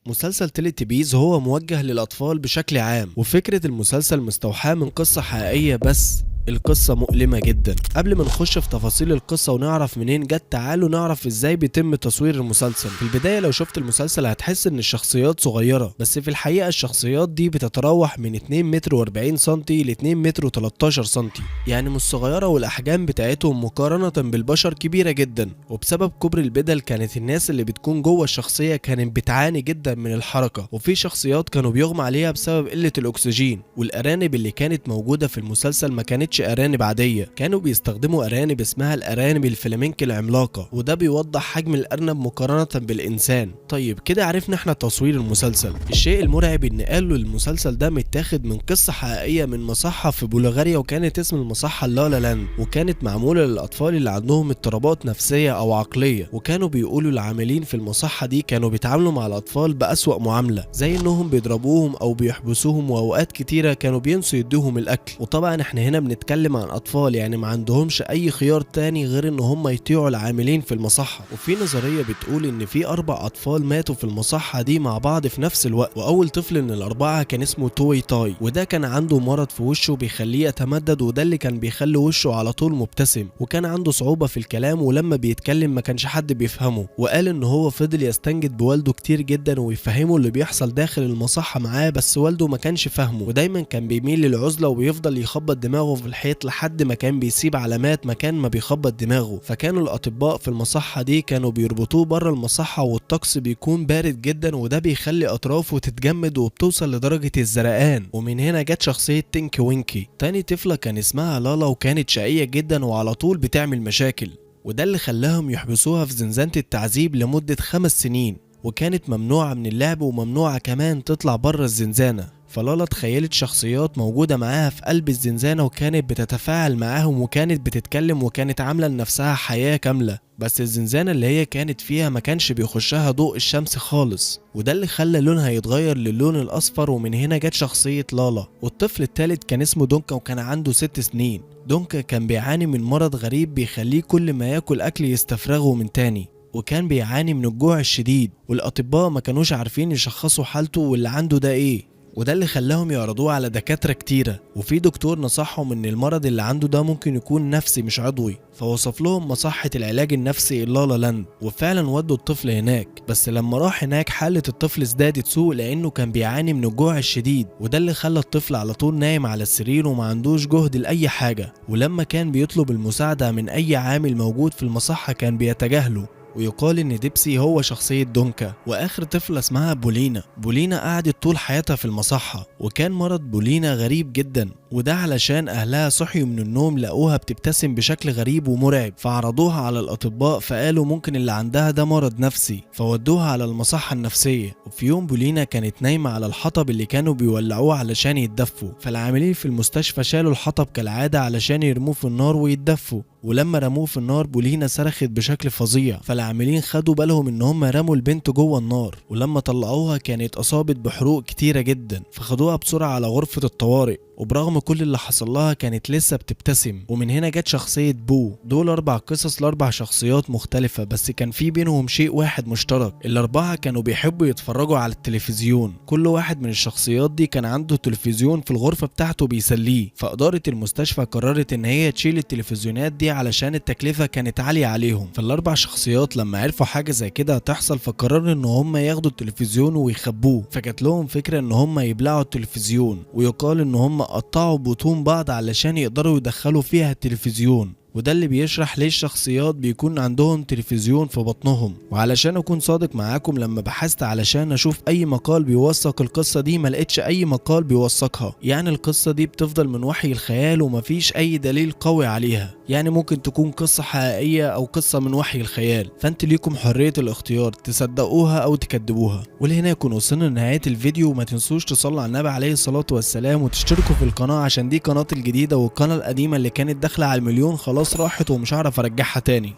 مسلسل تيلي هو موجه للأطفال بشكل عام، وفكرة المسلسل مستوحاة من قصة حقيقية، بس القصة مؤلمة جدا. قبل ما نخش في تفاصيل القصة ونعرف منين جت، تعالوا نعرف ازاي بيتم تصوير المسلسل. في البداية لو شفت المسلسل هتحس ان الشخصيات صغيرة، بس في الحقيقة الشخصيات دي بتتراوح من 2 متر و40 سنتي ل 2 متر و13 سنتي، يعني مش صغيرة، والأحجام بتاعتهم مقارنة بالبشر كبيرة جدا. وبسبب كبر البدل كانت الناس اللي بتكون جوه الشخصية كانت بتعاني جدا من الحركة، وفي شخصيات كانوا بيغمى عليها بسبب قلة الأكسجين. والأرانب اللي كانت موجودة في المسلسل ما كانتش أرانب عادية، كانوا بيستخدموا أرانب اسمها الأرانب الفلامينك العملاقة، وده بيوضح حجم الأرنب مقارنة بالإنسان. طيب كده عرفنا احنا تصوير المسلسل. الشيء المرعب ان قالوا المسلسل ده متاخد من قصة حقيقية من مصحة في بلغاريا، وكانت اسم المصحة لالا لاند، وكانت معمولة للأطفال اللي عندهم اضطرابات نفسية أو عقلية. وكانوا بيقولوا العاملين في المصحة دي كانوا بيتعاملوا مع الأطفال بأسوأ معاملة، زي انهم بيضربوهم أو بيحبسوهم، وأوقات كتيرة كانوا بينسوا يدوهم الأكل. وطبعا احنا هنا بنتكلم عن أطفال، يعني ما عندهمش أي خيار تاني غير ان هم يطيعوا العاملين في المصحة. وفي نظرية بتقول ان في 4 أطفال ماتوا في المصحة دي مع بعض في نفس الوقت، وأول طفل من ال4 كان اسمه توي تاي، وده كان عنده مرض في وشه بيخليه يتمدد، وده اللي كان بيخلي وشه على طول مبتسم، وكان عنده صعوبة في الكلام، ولما بيتكلم ما كانش حد بيفهمه. وقال ان هو فضل يستنجد بوالده كتير جدا ويفهمه اللي بيحصل داخل المصحة معاه، بس والده ما كانش فاهمه، ودايما كان بيميل للعزلة وبيفضل يخبط دماغه في الحيط لحد ما كان بيسيب علامات مكان ما بيخبط دماغه. فكانوا الأطباء في المصحة دي كانوا بيربطوه بره المصحة، والطقس بيكون بارد جدا، وده بيخلي أطرافه تتجمد وبتوصل لدرجة الزرقان. ومن هنا جت شخصية تينكي وينكي. تاني طفلة كان اسمها لالا، وكانت شقية جدا وعلى طول بتعمل مشاكل، وده اللي خلاهم يحبسوها في زنزانة التعذيب لمدة 5 سنين، وكانت ممنوعة من اللعب وممنوعة كمان تطلع بره الزنزانة. فلالا تخيلت شخصيات موجودة معاها في قلب الزنزانة، وكانت بتتفاعل معاهم، وكانت بتتكلم، وكانت عاملة لنفسها حياة كاملة. بس الزنزانة اللي هي كانت فيها ما كانش بيخشها ضوء الشمس خالص، وده اللي خلى لونها يتغير للون الأصفر. ومن هنا جت شخصية لالا. والطفل الثالث كان اسمه دونكا، وكان عنده 6 سنين. دونكا كان بيعاني من مرض غريب بيخليه كل ما ياكل أكل يستفرغه من تاني، وكان بيعاني من الجوع الشديد، والأطباء ما كانوش عارفين يشخصوا حالته واللي عنده ده ايه، وده اللي خلاهم يعرضوه على دكاترة كتيرة. وفي دكتور نصحهم ان المرض اللي عنده ده ممكن يكون نفسي مش عضوي، فوصف لهم مصحة العلاج النفسي لالا لاند، وفعلا ودوا الطفل هناك. بس لما راح هناك حالة الطفل ازدادت سوء، لانه كان بيعاني من الجوع الشديد، وده اللي خلى الطفل على طول نايم على السرير وما عندوش جهد لأي حاجة. ولما كان بيطلب المساعدة من اي عامل موجود في المصحة كان بيتجاهله. ويقال ان ديبسي هو شخصية دونكا. واخر طفلة اسمها بولينا. بولينا قعدت طول حياتها في المصحة، وكان مرض بولينا غريب جدا، وده علشان اهلها صحيوا من النوم لقوها بتبتسم بشكل غريب ومرعب، فعرضوها على الاطباء، فقالوا ممكن اللي عندها ده مرض نفسي، فودوها على المصحة النفسية. وفي يوم بولينا كانت نايمة على الحطب اللي كانوا بيولعوه علشان يتدفوا، فالعاملين في المستشفى شالوا الحطب كالعادة علشان يرموه في النار ويتدفوا. ولما رموه في النار بولينا صرخت بشكل فظيع، فالعاملين خدوا بالهم ان هم رموا البنت جوه النار، ولما طلعوها كانت اصابت بحروق كتيرة جدا، فخدوها بسرعة على غرفة الطوارئ. وبرغم كل اللي حصل لها كانت لسه بتبتسم. ومن هنا جت شخصية بو. دول 4 قصص ل4 شخصيات مختلفة، بس كان في بينهم شيء واحد مشترك. ال4 كانوا بيحبوا يتفرجوا على التلفزيون. كل واحد من الشخصيات دي كان عنده تلفزيون في الغرفة بتاعته بيسليه، فإدارة المستشفى قررت ان هي تشيل التلفزيونات دي علشان التكلفة كانت عالية عليهم. فال4 شخصيات لما عرفوا حاجة زي كده هتحصل فقرروا ان هم ياخدوا التلفزيون ويخبوه. فجات لهم فكرة ان هم يبلعوا التلفزيون، ويقال ان هم قطعوا بطون بعض علشان يقدروا يدخلوا فيها التلفزيون، وده اللي بيشرح ليه الشخصيات بيكون عندهم تلفزيون في بطنهم. وعلشان اكون صادق معاكم، لما بحثت علشان اشوف اي مقال بيوثق القصة دي ما لقيتش اي مقال بيوثقها، يعني القصة دي بتفضل من وحي الخيال ومفيش اي دليل قوي عليها، يعني ممكن تكون قصة حقيقية او قصة من وحي الخيال، فانت ليكم حرية الاختيار تصدقوها او تكذبوها. ولهنا يكون وصلنا لنهاية الفيديو، وما تنسوش تصلوا على النبي عليه الصلاة والسلام، وتشتركوا في القناة عشان دي قناتي الجديدة، والقناة القديمة اللي كانت داخلة على 1,000,000 خلاص راحت ومش هعرف ارجعها تاني.